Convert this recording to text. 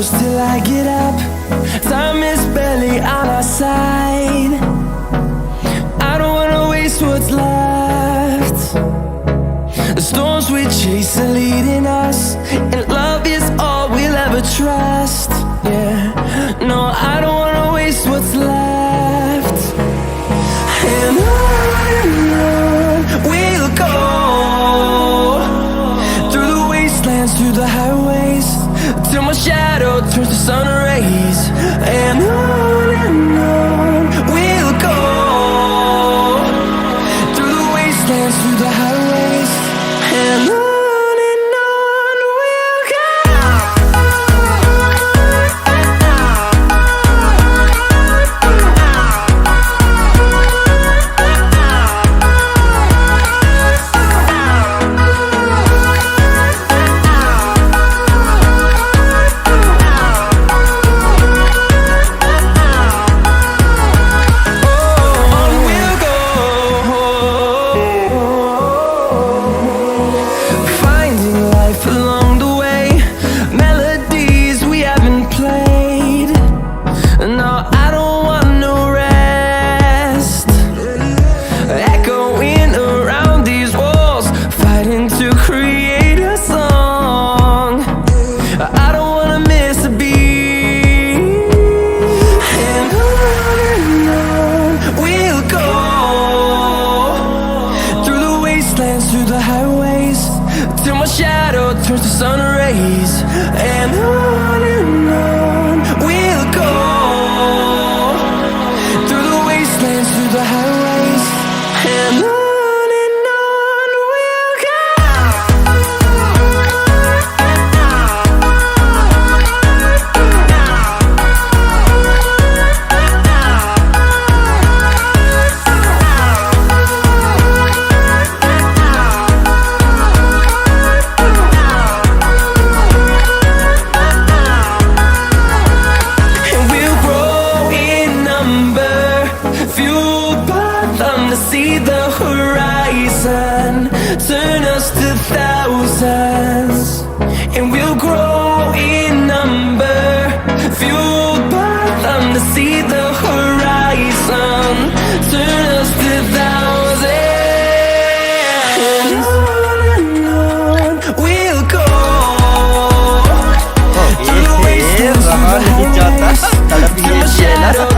close till I get up. Time is barely on our side. I don't wanna waste what's left. The storms we chase are leading us, and love is all we'll ever trust. Yeah, no, I don't wanna waste what's left. And on we'll go, through the wastelands, through the highways, till my shadow turns to sun rays. And on we'll go, through the wastelands, through the highways, and on we'll go. Through the highways, till my shadow turns to sun rays. And on we'll go, through the wastelands, through the highways, and on we'll go. To see the horizon turn us to thousands, and we'll grow in number, fueled by them. To see the horizon turn us to thousands, and on we'll go, through the wastelands, through the highways, till my shadow